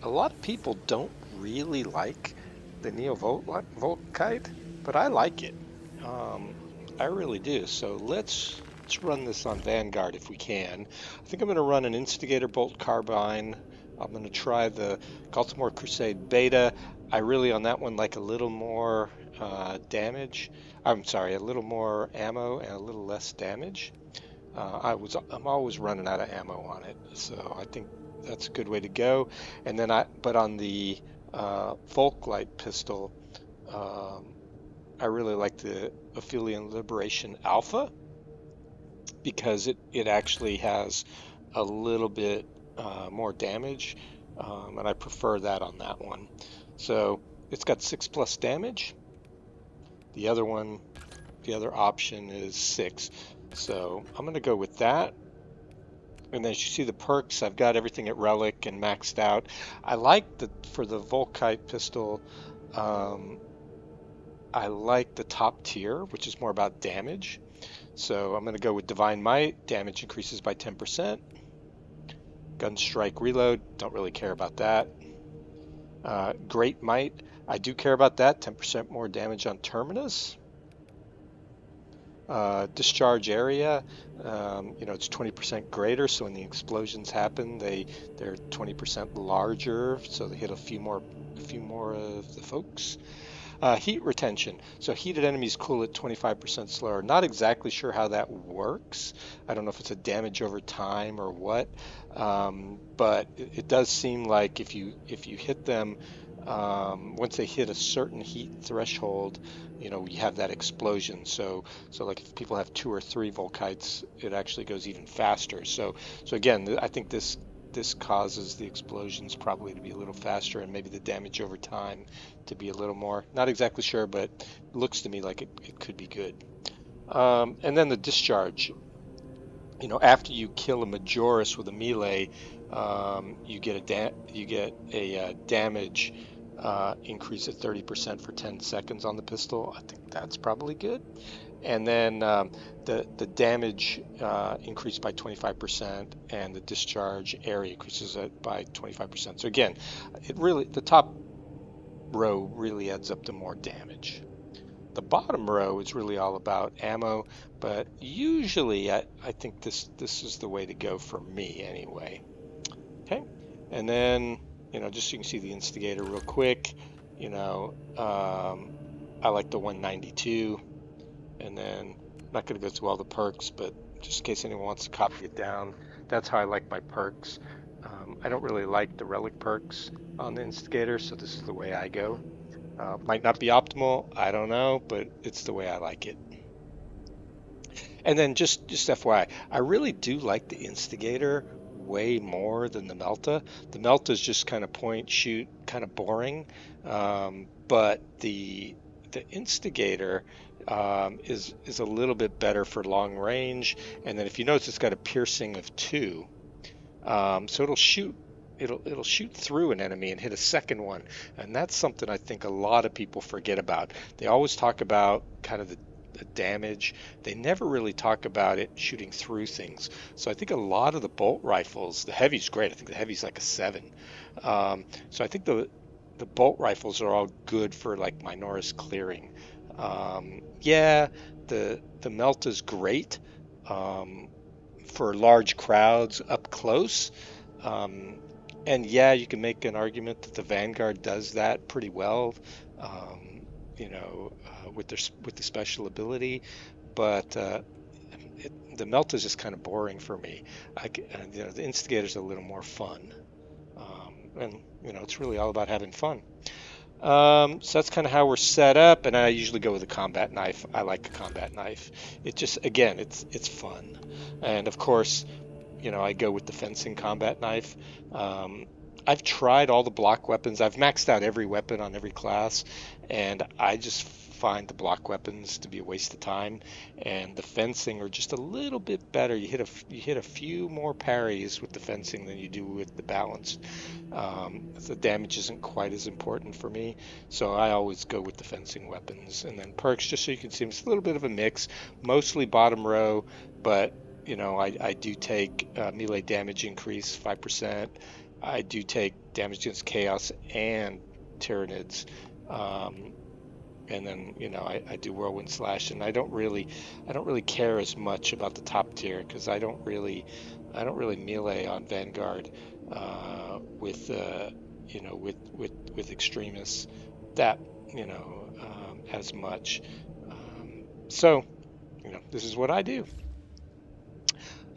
a lot of people don't really like the Neo-Volkite, but I like it. Um, I really do. So let's run this on Vanguard if we can. I think I'm going to run an Instigator Bolt Carbine. I'm going to try the Baltimore Crusade Beta. I really on that one like a little more damage. I'm sorry, a little more ammo and a little less damage. I'm always running out of ammo on it, so I think that's a good way to go. And then but on the Volkite pistol, um, I really like the Aphelion Liberation Alpha because it actually has a little bit more damage, and I prefer that on that one. So it's got 6+ damage. The other one, the other option is 6. So I'm going to go with that. And as you see the perks, I've got everything at Relic and maxed out. I like for the Volkite pistol, um, I like the top tier, which is more about damage. So I'm going to go with Divine Might. Damage increases by 10%. Gun Strike Reload, don't really care about that. Great Might, I do care about that. 10% more damage on Terminus. Discharge area, it's 20% greater. So when the explosions happen, they're 20% larger. So they hit a few more of the folks. Heat retention. So heated enemies cool at 25% slower. Not exactly sure how that works. I don't know if it's a damage over time or what. But it does seem like if you hit them, once they hit a certain heat threshold, you have that explosion. So like if people have 2 or 3 Volkites, it actually goes even faster. So again, I think this causes the explosions probably to be a little faster and maybe the damage over time to be a little more. Not exactly sure, but it looks to me like it could be good. And then the discharge. After you kill a Majoris with a melee, you get a damage increase of 30% for 10 seconds on the pistol. I think that's probably good. And then the damage increased by 25%, and the discharge area increases it by 25%. So again, the top row really adds up to more damage. The bottom row is really all about ammo, but usually I think this is the way to go for me anyway. Okay, and then just so you can see the instigator real quick, I like the 192, and then I'm not going to go through all the perks, but just in case anyone wants to copy it down, that's how I like my perks. I don't really like the relic perks on the instigator, so this is the way I go. Might not be optimal, I don't know, but it's the way I like it. And then just FYI, I really do like the Instigator way more than the Melta. The Melta is just kind of point shoot, kind of boring, but the Instigator is a little bit better for long range. And then if you notice, it's got a piercing of 2, so it'll shoot through an enemy and hit a second one, and that's something I think a lot of people forget about. They always talk about kind of the damage. They never really talk about it shooting through things. So I think a lot of the bolt rifles, the heavy's great. I think the heavy's like a 7. So I think the bolt rifles are all good for like Minoris clearing. Yeah, the melt is great. Um, for large crowds up close. Um, and yeah, you can make an argument that the Vanguard does that pretty well, with the special ability. But the melt is just kind of boring for me. The Instigator's a little more fun, and it's really all about having fun. So that's kind of how we're set up, and I usually go with a combat knife. I like a combat knife. It just, again, it's fun, and of course, I go with the fencing combat knife. Um, I've tried all the block weapons. I've maxed out every weapon on every class, and I just find the block weapons to be a waste of time. And the fencing are just a little bit better. You hit a few more parries with the fencing than you do with the balanced. The damage isn't quite as important for me, so I always go with the fencing weapons. And then perks, just so you can see, it's a little bit of a mix, mostly bottom row, but I do take melee damage increase 5%. I do take damage against Chaos and Tyranids. And then I do Whirlwind Slash, and I don't really care as much about the top tier because I don't really melee on Vanguard with with extremists that as much. So this is what I do.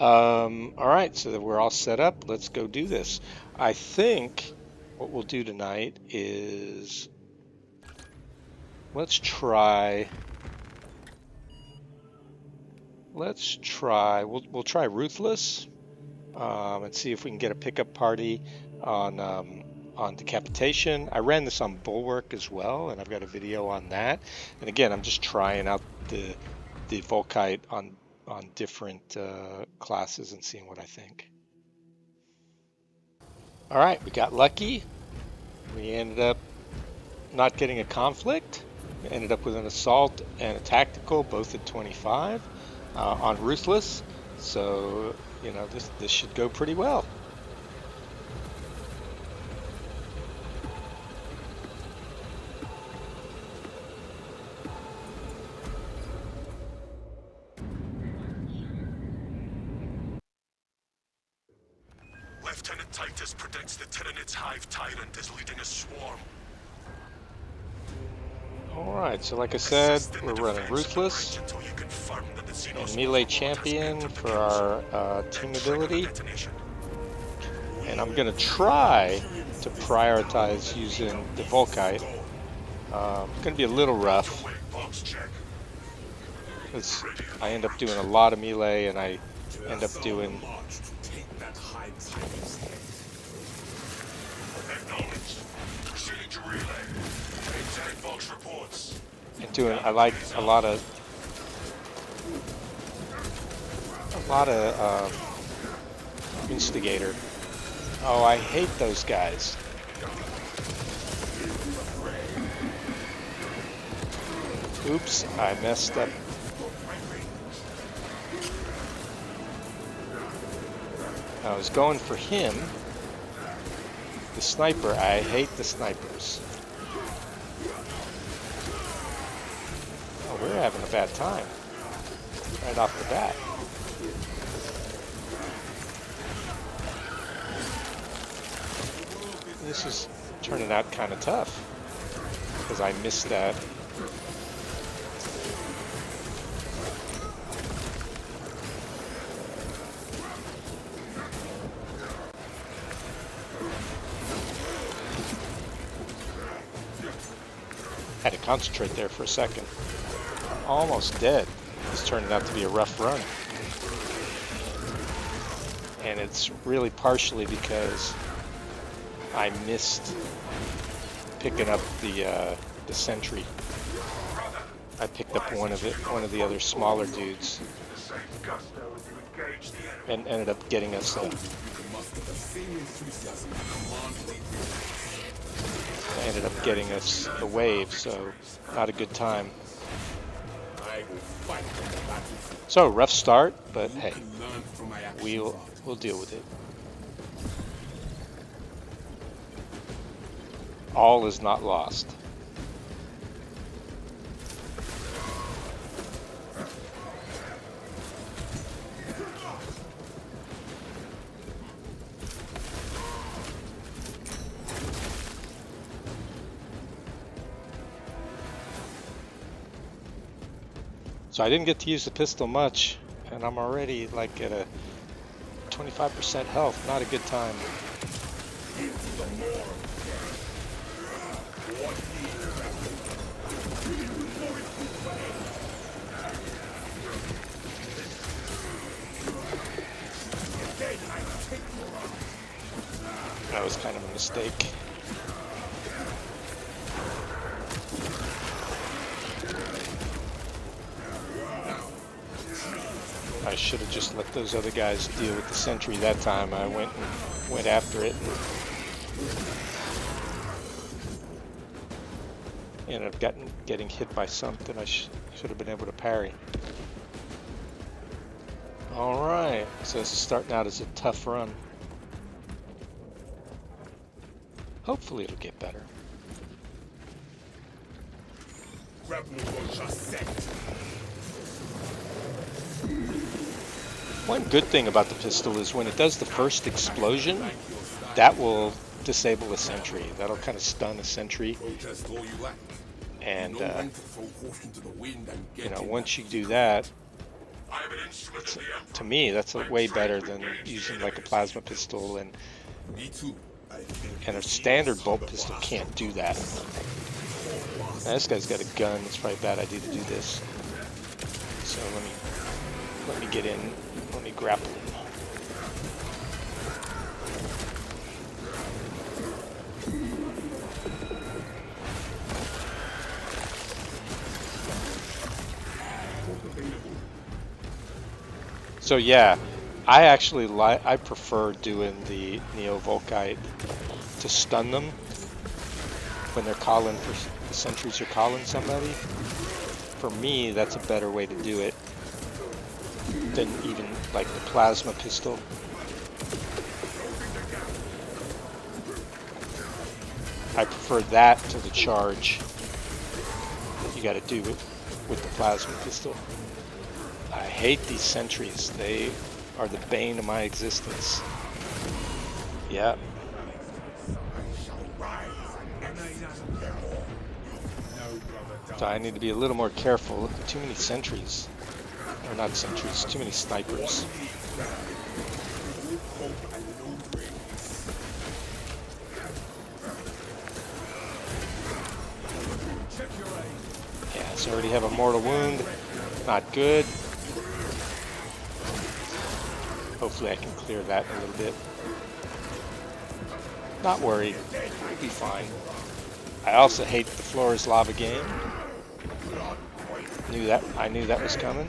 All right, so that we're all set up, let's go do this. I think what we'll do tonight is let's try. We'll try Ruthless and see if we can get a pickup party on Decapitation. I ran this on Bulwark as well, and I've got a video on that. And again, I'm just trying out the Volkite on different classes and seeing what I think. All right, we got lucky. We ended up not getting a conflict. We ended up with an assault and a tactical, both at 25 on Ruthless. So this should go pretty well. Lieutenant Titus predicts the Tyranid's hive tyrant is leading a swarm. Alright, so like I said, we're running Ruthless and Melee Champion for our team ability. And I'm going to try to prioritize using the Volkite. It's going to be a little rough because I end up doing a lot of melee and I end up doing I like a lot of instigator. Oh, I hate those guys. Oops, I messed up. I was going for him. The sniper, I hate the snipers. Oh, we're having a bad time right off the bat. This is turning out kind of tough because I missed that. Had to concentrate there for a second. Almost dead. It's turning out to be a rough run. And it's really partially because I missed picking up the sentry. I picked up one of the other smaller dudes, and ended up getting us a wave. So not a good time. So rough start, but hey, we'll deal with it. All is not lost. So I didn't get to use the pistol much, and I'm already like at a 25% health. Not a good time. That was kind of a mistake. I should have just let those other guys deal with the sentry that time. I went after it and ended up getting hit by something I should have been able to parry. All right, so this is starting out as a tough run. Hopefully it'll get better. One good thing about the pistol is when it does the first explosion, that will disable a sentry. That'll kind of stun a sentry. And, you know, once you do that, to me, that's way better than using like a plasma pistol, and a standard bolt pistol can't do that. Now, this guy's got a gun. It's probably a bad idea to do this. So let me get in. Let me grapple him. So yeah, I prefer doing the Neo-Volkite to stun them when they're calling for the sentries are calling somebody. For me, that's a better way to do it than even like the plasma pistol. I prefer that to the charge that you got to do with the plasma pistol. I hate these sentries. They are the bane of my existence. Yeah. So I need to be a little more careful. Look at too many sentries. Or not sentries, too many snipers. Yeah, so I already have a mortal wound. Not good. Hopefully I can clear that a little bit. Not worried. We'll be fine. I also hate the floor is lava game. I knew that was coming.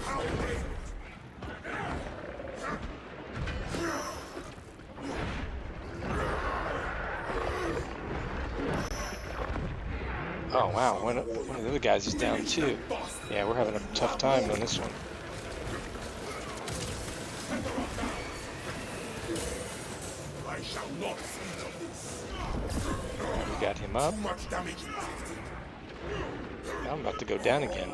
Oh wow, one of the other guys is down too. Yeah, we're having a tough time on this one. We got him up. Now I'm about to go down again.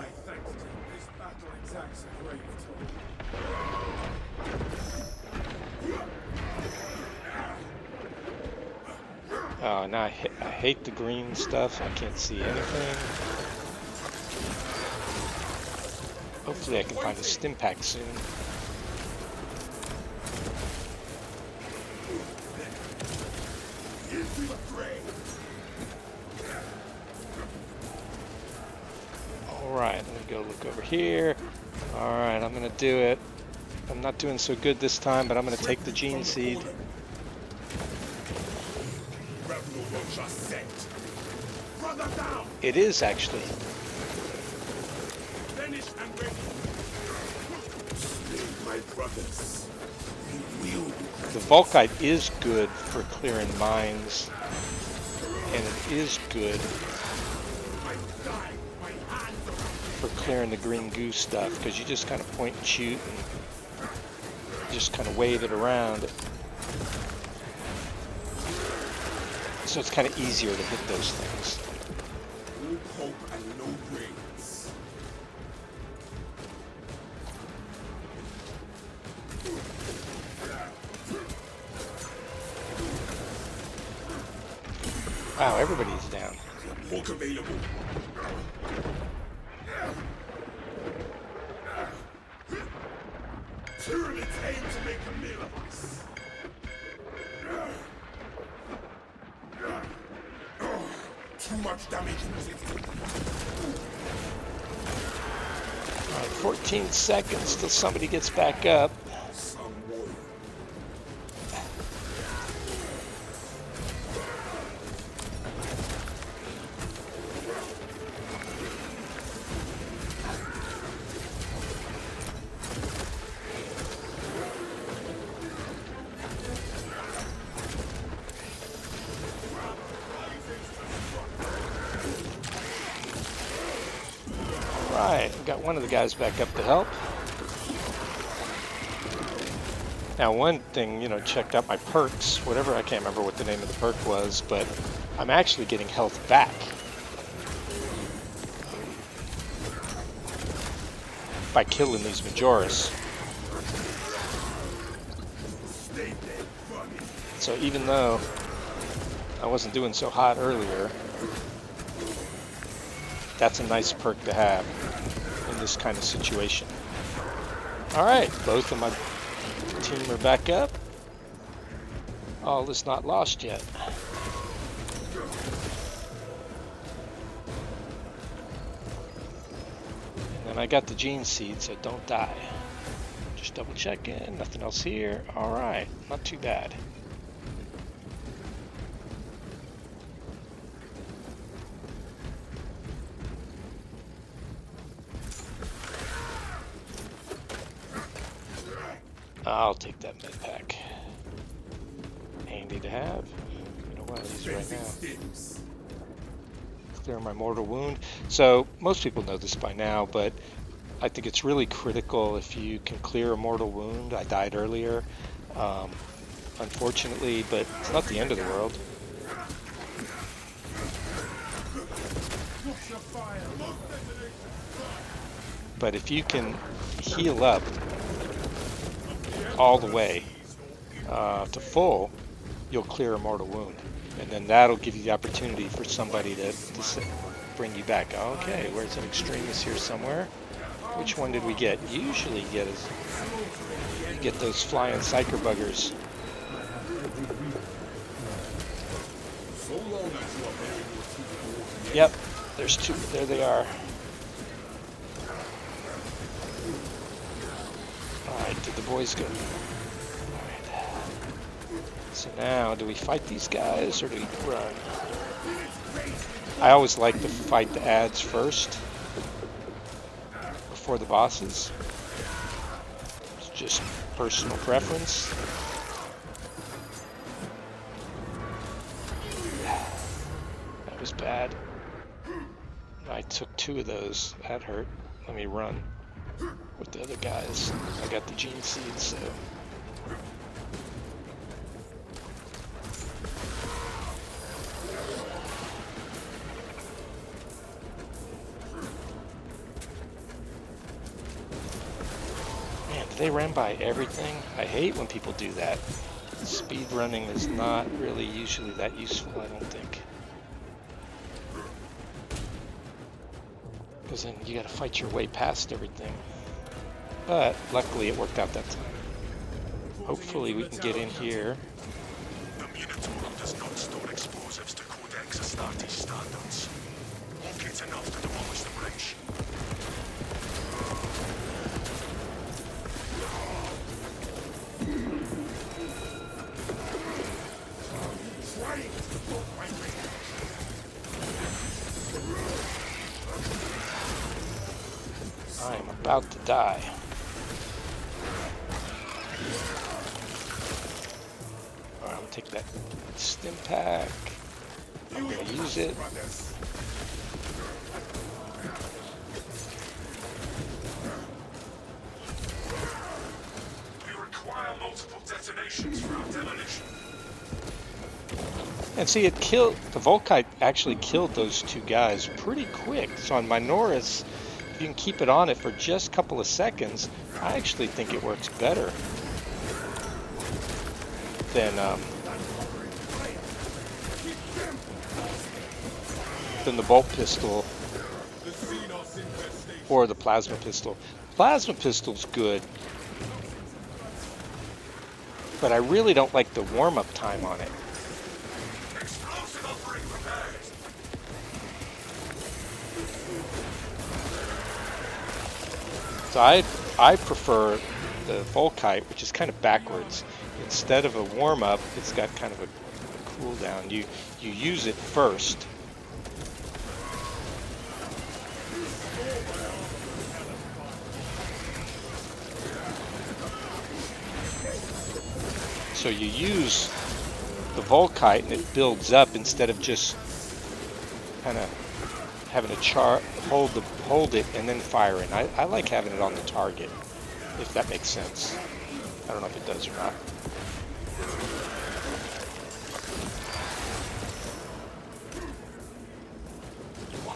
Oh, now I hate the green stuff. I can't see anything. Hopefully I can find a stim pack soon. Alright, let me go look over here. Alright, I'm gonna do it. I'm not doing so good this time, but I'm gonna take the gene seed. It is actually. The Volkite is good for clearing mines, and it is good for clearing the green goo stuff, because you just kind of point and shoot and just kind of wave it around. So it's kind of easier to hit those things. Wow, everybody's down. Walk available. Tyranids aim to make a meal of us. Too much damage. All right, 14 seconds till somebody gets back up. Alright, got one of the guys back up to help. Now one thing, checked out my perks, whatever, I can't remember what the name of the perk was, but I'm actually getting health back. By killing these Majoras. So even though I wasn't doing so hot earlier, that's a nice perk to have in this kind of situation. Alright, both of my team are back up. All is not lost yet. And I got the gene seed, so don't die. Just double checking, nothing else here. Alright, not too bad. I'll take that med pack. Handy to have. You know what, I'll use it right now. Clear my mortal wound. So most people know this by now, but I think it's really critical if you can clear a mortal wound. I died earlier, unfortunately, but it's not the end of the world. But if you can heal up all the way to full, you'll clear a mortal wound. And then that'll give you the opportunity for somebody to bring you back. Okay, where's an extremist here somewhere? Which one did we get? Usually you get those flying psyker buggers. Yep, there's two. There they are. Alright, did the boys go? Alright. So now, do we fight these guys or do we run? I always like to fight the ads first before the bosses. It's just personal preference. That was bad. I took 2 of those. That hurt. Let me run with the other guys. I got the gene seeds, so. Man, they ran by everything. I hate when people do that. Speed running is not really usually that useful, I don't think. Because then you gotta fight your way past everything. But luckily it worked out that time. Hopefully we can get in here. The Minotaur does not store explosives to Codex Astartes standards. It's enough to demolish the bridge. I'm about to die. Alright, I'm gonna take that stim pack. I'm gonna use it. We require multiple detonations for our demolition. And see, it killed, the Volkite actually killed those 2 guys pretty quick. So on my Norris, if you can keep it on it for just a couple of seconds, I actually think it works better than the bolt pistol or the plasma pistol. Plasma pistol's good, but I really don't like the warm-up time on it. So I prefer the Volkite, which is kind of backwards. Instead of a warm-up, it's got kind of a cooldown. You use it first. So you use the Volkite and it builds up instead of just kind of having to hold it and then firing. I like having it on the target, if that makes sense. I don't know if it does or not.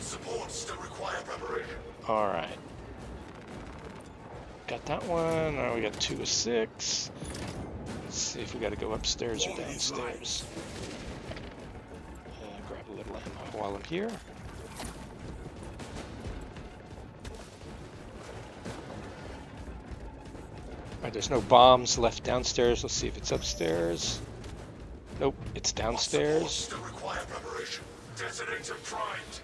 Support still require preparation. All right. Got that one. Now we got 2 of 6. Let's see if we got to go upstairs or downstairs. Grab a little ammo while I'm here. Alright, there's no bombs left downstairs. Let's see if it's upstairs. Nope, it's downstairs. Still require preparation. Detonator primed.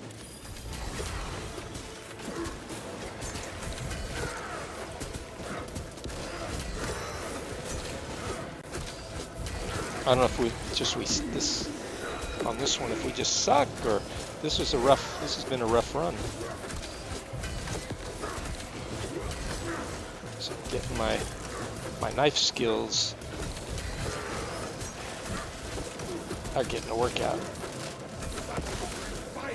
I don't know if this on this one if we just suck or this has been a rough run. So getting my knife skills are getting a workout. Fire!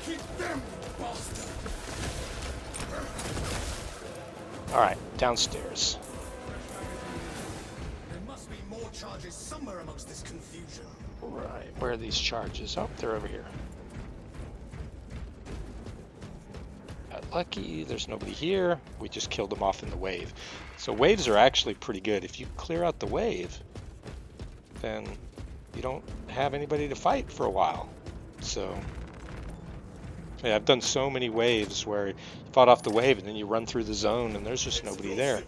Keep them, bastard! Alright, downstairs. There must be more charges somewhere amongst this confusion. Right, where are these charges? Oh, they're over here. Got lucky, there's nobody here. We just killed them off in the wave. So waves are actually pretty good. If you clear out the wave, then you don't have anybody to fight for a while. So, yeah, I've done so many waves where you fought off the wave and then you run through the zone and there's just nobody there.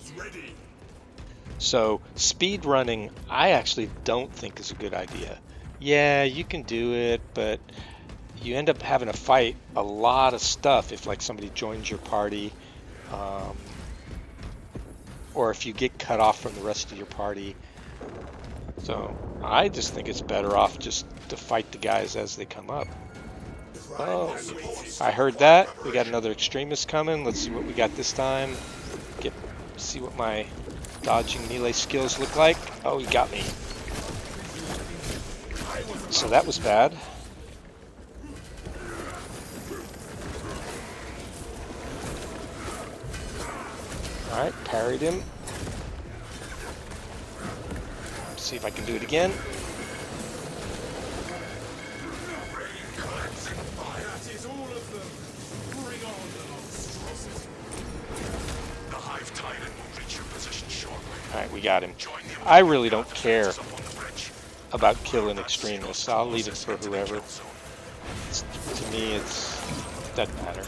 So, speed running, I actually don't think is a good idea. Yeah, you can do it, but you end up having to fight a lot of stuff if like somebody joins your party, or if you get cut off from the rest of your party. So I just think it's better off just to fight the guys as they come up. Oh, I heard that. We got another extremist coming. Let's see what we got this time. See what my dodging melee skills look like. Oh, he got me. So that was bad. Alright, parried him. See if I can do it again. Alright, we got him. I really don't care about killing extremists. I'll leave it for whoever. To me, it doesn't matter.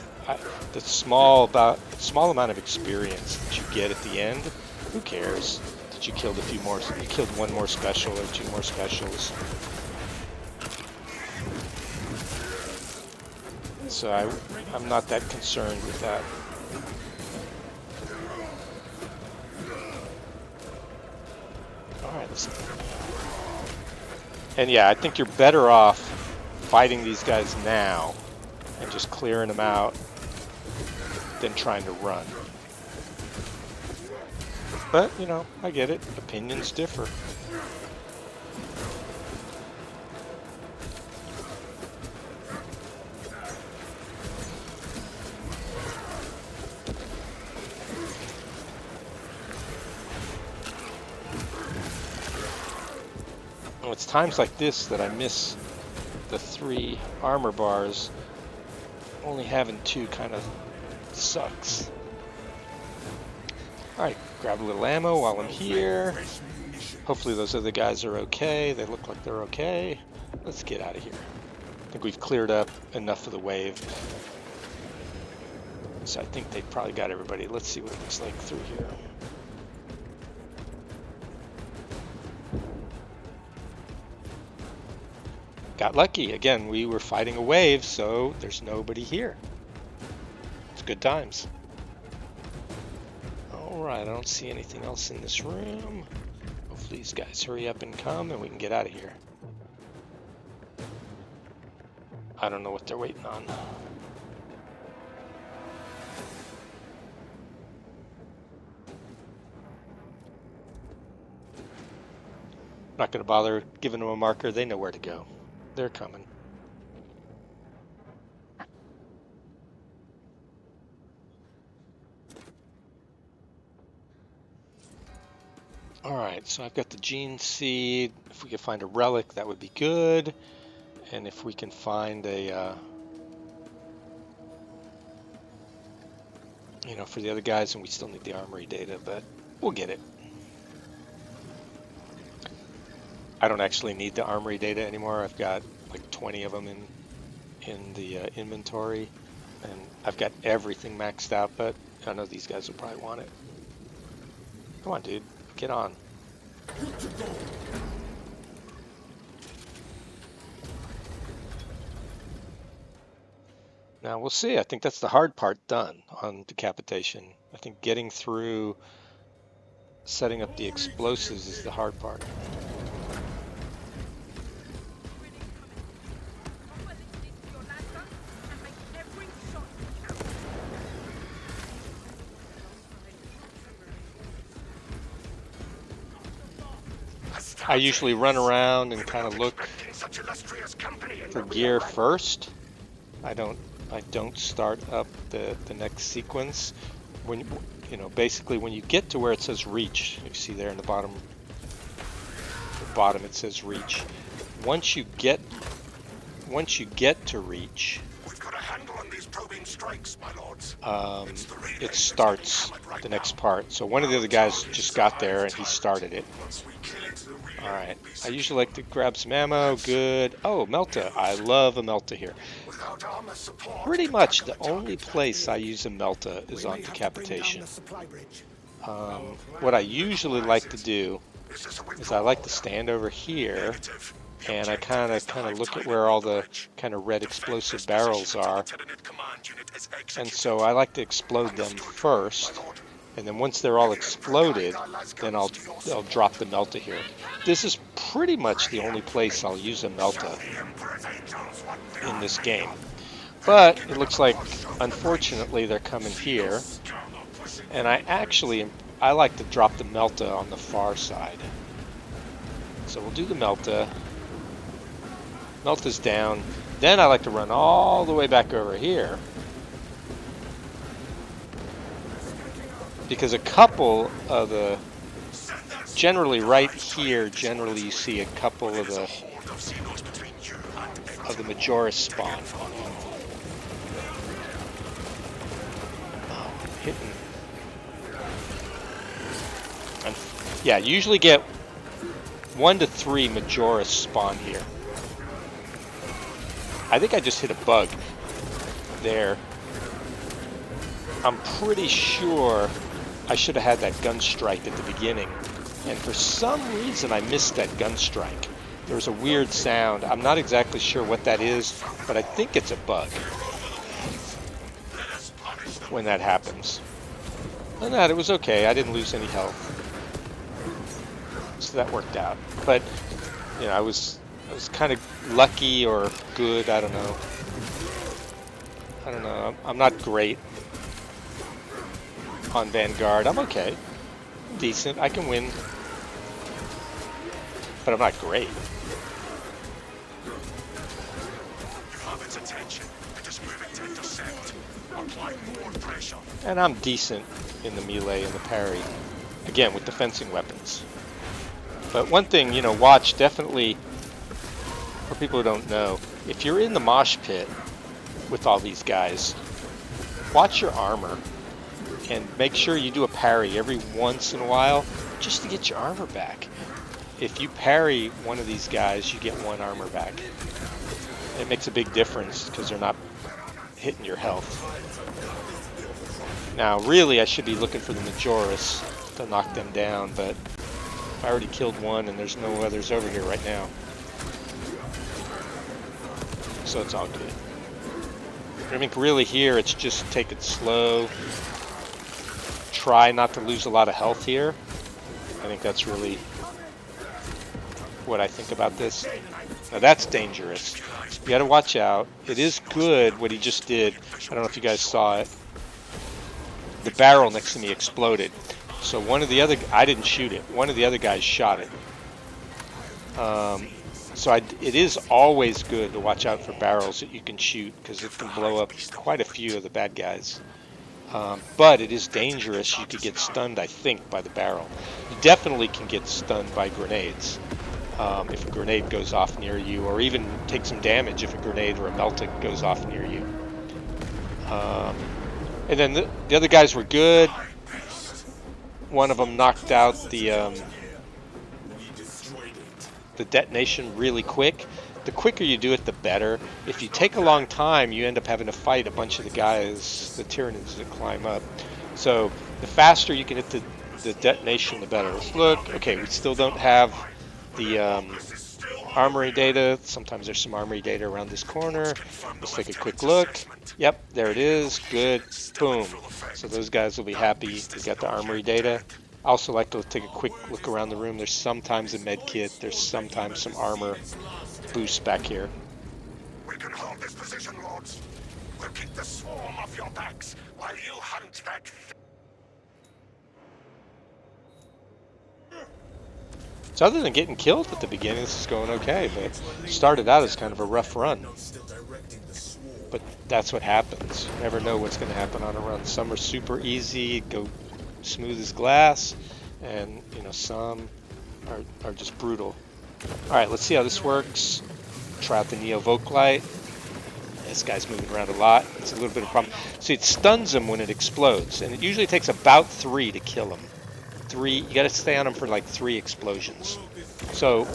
The small amount of experience that you get at the end, who cares that you killed a few more? You killed one more special or 2 more specials. So I'm not that concerned with that. Alright, and yeah, I think you're better off fighting these guys now and just clearing them out than trying to run. But, you know, I get it. Opinions differ. Oh, it's times like this that I miss the 3 armor bars. Only having 2 kind of sucks. Alright, grab a little ammo while I'm here. Hopefully those other guys are okay. They look like they're okay. Let's get out of here. I think we've cleared up enough of the wave. So I think they probably got everybody. Let's see what it looks like through here. Got lucky. Again, we were fighting a wave, so there's nobody here. It's good times. Alright, I don't see anything else in this room. Hopefully these guys hurry up and come and we can get out of here. I don't know what they're waiting on. Not going to bother giving them a marker. They know where to go. They're coming. Alright, so I've got the gene seed. If we could find a relic, that would be good. And if we can find a you know, for the other guys, and we still need the armory data, but we'll get it. I don't actually need the armory data anymore. I've got like 20 of them in the inventory, and I've got everything maxed out, but I know these guys will probably want it. Come on, dude, get on. Now we'll see. I think that's the hard part done on decapitation. I think getting through setting up the explosives is the hard part. I usually run around and kind of look for gear first. I don't start up the next sequence. When you know, basically when you get to where it says reach, you see there in the bottom it says reach. Once you get to reach, We've got a handle on these probing strikes, my lords. it starts the next part. So one of the other guys just got there and he started it. Alright, I usually like to grab some ammo. Good. Oh, Melta. I love a Melta here. Pretty much the only place I use a Melta is on decapitation. What I usually like to do is I like to stand over here and I kind of look at where all the kind of red explosive barrels are, and so I like to explode them first, and then once they're all exploded, then I'll drop the Melta here. This is pretty much the only place I'll use a Melta in this game, but it looks like unfortunately they're coming here, and I like to drop the Melta on the far side. So we'll do the Melta. Melta's down. Then I like to run all the way back over here, because a couple of the, generally right here, generally you see a couple of the Majoris spawn. Oh, hitting. And yeah, you usually get 1 to 3 Majoris spawn here. I think I just hit a bug there. I'm pretty sure I should have had that gun strike at the beginning, and for some reason I missed that gun strike. There was a weird sound. I'm not exactly sure what that is, but I think it's a bug when that happens. Other than that, it was okay. I didn't lose any health, so that worked out. But you know, I was kind of lucky or good. I don't know. I'm not great on Vanguard. I'm okay. Decent. I can win. But I'm not great. And I'm decent in the melee and the parry. Again, with the fencing weapons. But one thing, you know, watch definitely, for people who don't know, if you're in the mosh pit with all these guys, watch your armor and make sure you do a parry every once in a while just to get your armor back. If you parry one of these guys, you get 1 armor back. It makes a big difference because they're not hitting your health. Now, really, I should be looking for the Majoris to knock them down, but I already killed 1 and there's no others over here right now. So it's all good. I think really here it's just take it slow. Try not to lose a lot of health here. I think that's really what I think about this. Now that's dangerous. You gotta watch out. It is good what he just did. I don't know if you guys saw it. The barrel next to me exploded. So one of the other, I didn't shoot it. One of the other guys shot it. It is always good to watch out for barrels that you can shoot, because it can blow up quite a few of the bad guys. But it is dangerous. You could get stunned, I think, by the barrel. You definitely can get stunned by grenades if a grenade goes off near you, or even take some damage if a grenade or a Melta goes off near you. And then the other guys were good. One of them knocked out the detonation really quick. The quicker you do it, the better. If you take a long time, you end up having to fight a bunch of the guys, the Tyranids that climb up. So the faster you can hit the detonation, the better. Let's look. Okay, we still don't have the armory data. Sometimes there's some armory data around this corner. Let's take a quick look. Yep, there it is. Good. Boom. So those guys will be happy we got the armory data. I also like to take a quick look around the room. There's sometimes a med kit. There's sometimes some armor boost back here. We can hold this position, Lords. We'll keep the swarm off your backs while you hunt that. So other than getting killed at the beginning, this is going okay, but started out as kind of a rough run. But that's what happens. You never know what's going to happen on a run. Some are super easy, go smooth as glass, and some are just brutal. All right, let's see how this works. Try out the Neo-Volkite. This guy's moving around a lot. It's a little bit of a problem. See, it stuns him when it explodes, and it usually takes about 3 to kill him. 3, you got to stay on him for like 3 explosions. So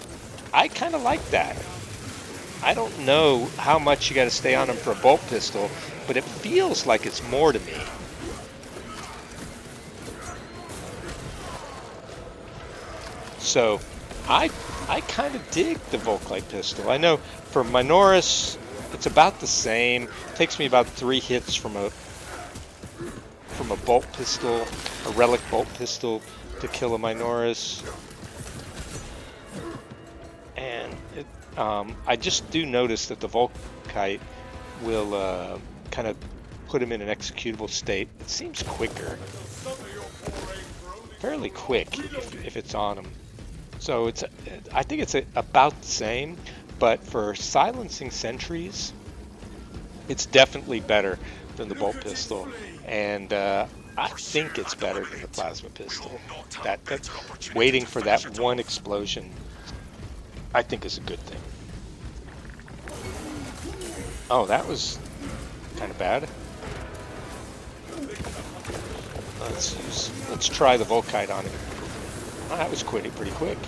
I kind of like that. I don't know how much you got to stay on him for a bolt pistol, but it feels like it's more to me. So I kind of dig the Volkite pistol. I know for Minoris it's about the same. It takes me about 3 hits from a bolt pistol, a relic bolt pistol, to kill a Minoris. And I just do notice that the Volkite will kind of put him in an executable state. It seems quicker, fairly quick if it's on him. So I think it's about the same, but for silencing sentries, it's definitely better than the bolt pistol, and I think it's better than the plasma pistol. That waiting for that one explosion, I think, is a good thing. Oh, that was kind of bad. Let's try the Volkite on him. Oh, that was pretty quick,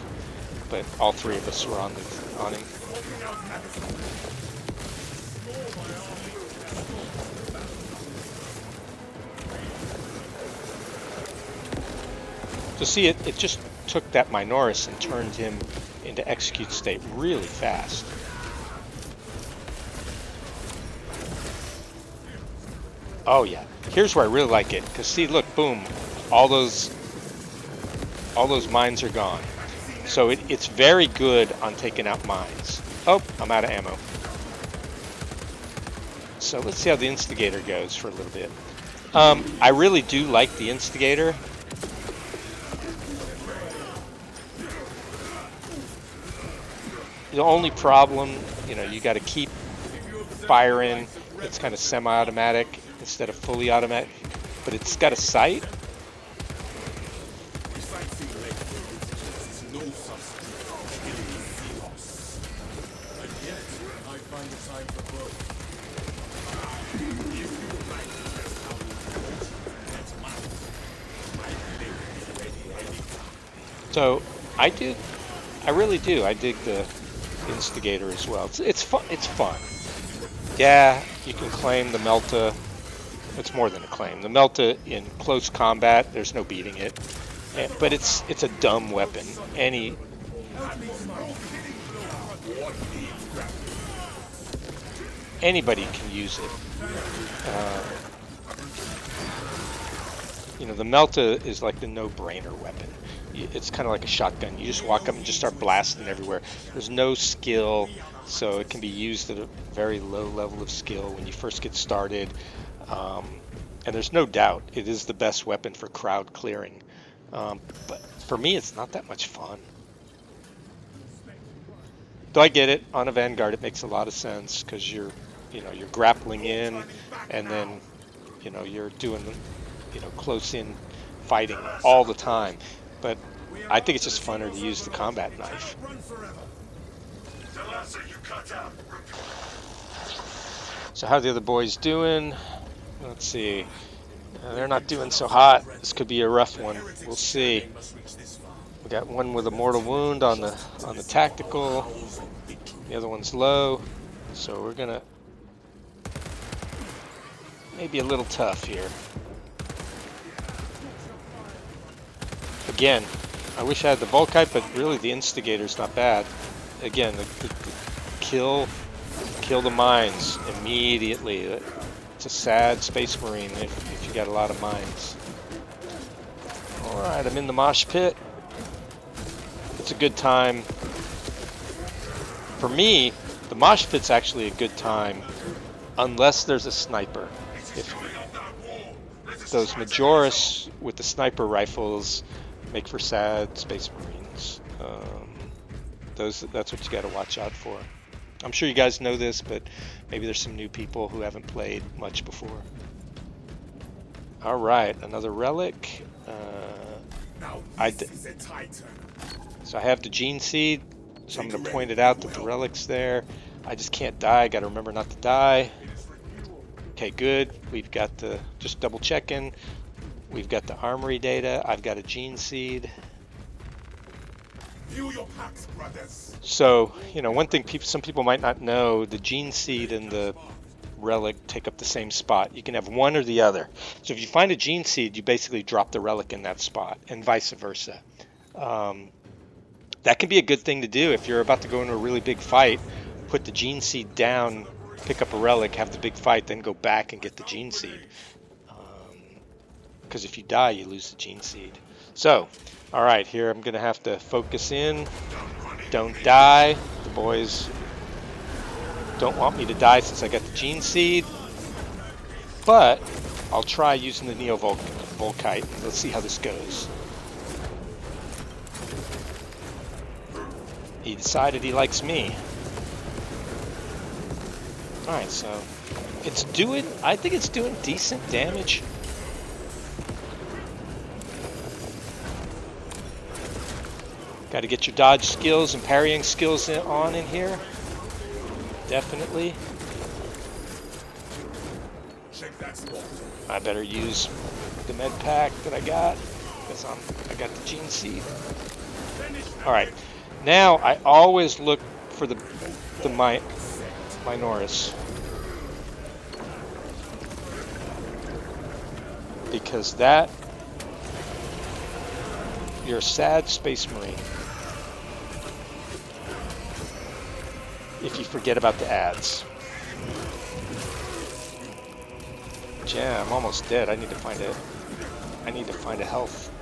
but all 3 of us were on him. So see, it just took that Minoris and turned him into execute state really fast. Oh yeah, here's where I really like it, because see, look, boom, all those mines are gone. So it's very good on taking out mines. Oh, I'm out of ammo. So let's see how the Instigator goes for a little bit. I really do like the Instigator. The only problem, you got to keep firing. It's kind of semi-automatic instead of fully automatic, but it's got a sight. So I really do. I dig the Instigator as well. It's fun. It's fun. Yeah, you can claim the Melta. It's more than a claim. The Melta in close combat, there's no beating it. But it's a dumb weapon. Anybody can use it. The Melta is like the no-brainer weapon. It's kind of like a shotgun. You just walk up and just start blasting everywhere. There's no skill, so it can be used at a very low level of skill when you first get started. And there's no doubt it is the best weapon for crowd clearing. But for me, it's not that much fun. Though I get it, on a Vanguard it makes a lot of sense, because you're grappling in, and then you're doing close in fighting all the time. But I think it's just funner to use the combat knife. So how are the other boys doing? Let's see. They're not doing so hot. This could be a rough one. We'll see. We got one with a mortal wound on the tactical. The other one's low. So we're gonna maybe a little tough here. Again, I wish I had the Volkite, but really the Instigator's not bad. Again, the kill the mines immediately. It's a sad Space Marine if you got a lot of mines. Alright, I'm in the mosh pit. It's a good time. For me, the mosh pit's actually a good time unless there's a sniper. If those Majoris with the sniper rifles make for sad Space Marines. That's what you got to watch out for. I'm sure you guys know this, but maybe there's some new people who haven't played much before. All right, another relic. So I have the gene seed, so I'm going to point it out that the relic's there. I just can't die. I got to remember not to die. Okay, good. We've got the, just double checking. We've got the armory data. I've got a gene seed. So, you know, one thing some people might not know, the gene seed and the relic take up the same spot. You can have one or the other. So if you find a gene seed, you basically drop the relic in that spot, and vice versa. That can be a good thing to do if you're about to go into a really big fight. Put the gene seed down, pick up a relic, have the big fight, then go back and get the gene seed. Because if you die, you lose the gene seed. So, all right, here I'm going to have to focus in. Don't die. The boys don't want me to die since I got the gene seed. But I'll try using the Neo-Volkite. Let's see how this goes. He decided he likes me. Alright, so I think it's doing decent damage. Got to get your dodge skills and parrying skills on in here. Definitely. I better use the med pack that I got because I got the gene seed. All right. Now I always look for the Minoris because that you're a sad Space Marine if you forget about the ads. Yeah, I'm almost dead. I need to find a health.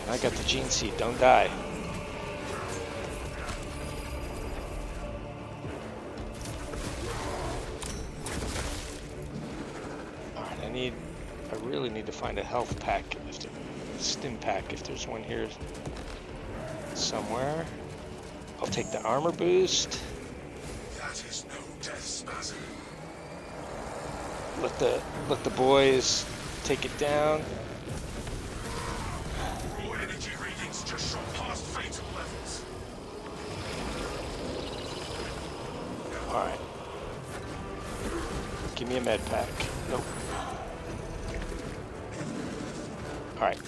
And I got the gene seed. Don't die. I really need to find a health pack, stim pack, if there's one here somewhere. I'll take the armor boost. That is no death spasm. Let the boys take it down. Your energy readings just shot past fatal levels. All right. Give me a med pack. Nope. Alright,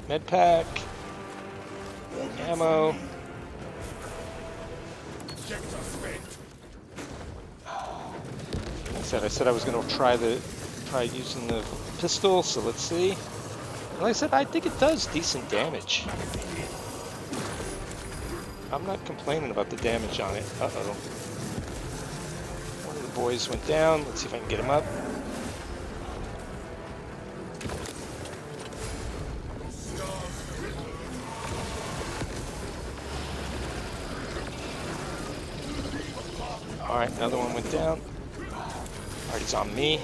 med pack, ammo. I said I was going to try using the pistol, so let's see. Like I said, I think it does decent damage. I'm not complaining about the damage on it. Uh-oh. One of the boys went down. Let's see if I can get him up. Alright, another one went down. Alright, he's on me.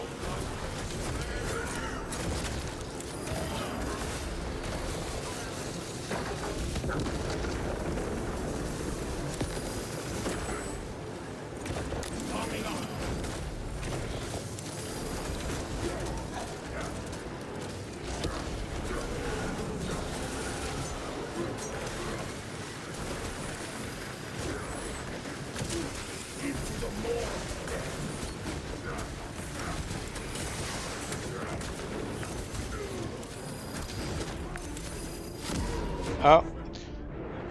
Oh,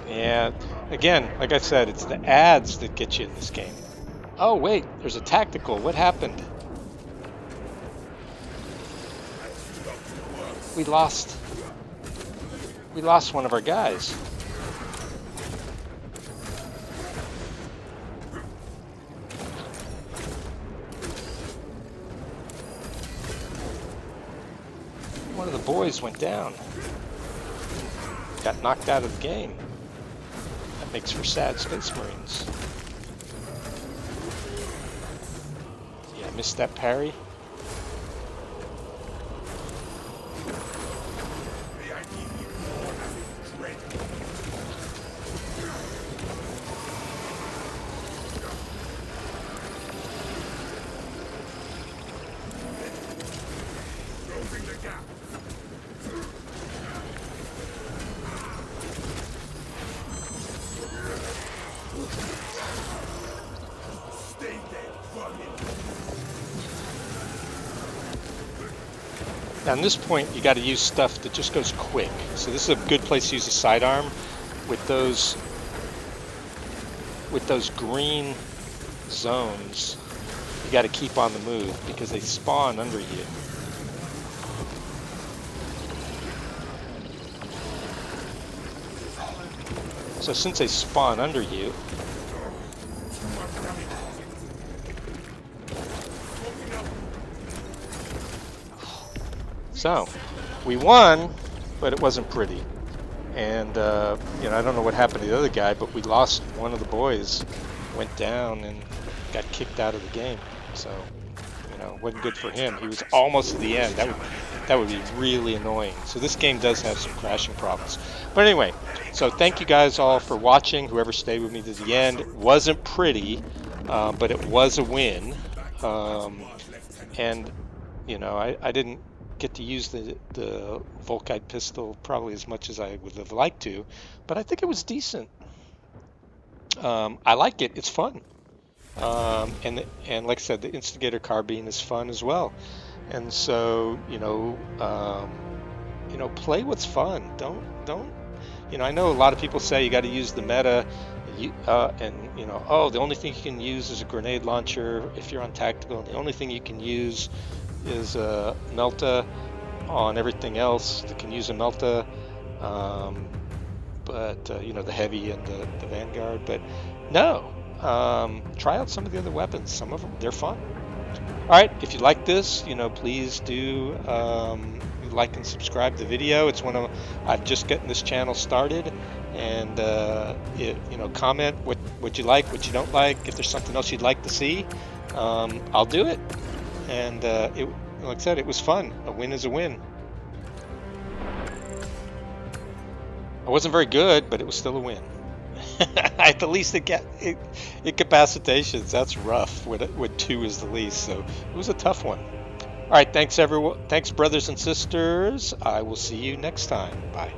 yeah. Again, like I said, it's the ads that get you in this game. Oh, wait, there's a tactical. What happened? We lost. We lost one of our guys. One of the boys went down. Got knocked out of the game. That makes for sad Space Marines. Yeah, missed that parry. Now, at this point, you got to use stuff that just goes quick. So this is a good place to use a sidearm with those green zones. You got to keep on the move because they spawn under you. So since they spawn under you, so we won, but it wasn't pretty. And you know, I don't know what happened to the other guy, but we lost one of the boys, went down and got kicked out of the game. So, you know, wasn't good for him. He was almost at the end. That would be really annoying. So this game does have some crashing problems. But anyway, so thank you guys all for watching. Whoever stayed with me to the end. It wasn't pretty, but it was a win. And you know, I didn't get to use the Volkite pistol probably as much as I would have liked to, but I think it was decent. I like it. It's fun. And like I said, the Instigator carbine is fun as well. And so, you know, play what's fun. Don't, you know, I know a lot of people say you got to use the meta, and you know, oh, the only thing you can use is a grenade launcher if you're on tactical, and the only thing you can use is a Melta on everything else that can use a Melta, but you know, the heavy and the Vanguard. But no, try out some of the other weapons. Some of them, they're fun. All right, if you like this, you know, please do like and subscribe to the video. It's I'm just getting this channel started, and you know, comment what you like, what you don't like. If there's something else you'd like to see, I'll do it. And like I said, it was fun. A win is a win. I wasn't very good, but it was still a win. At the least incapacitations. That's rough when 2 is the least. So it was a tough one. All right, thanks everyone. Thanks, brothers and sisters. I will see you next time. Bye.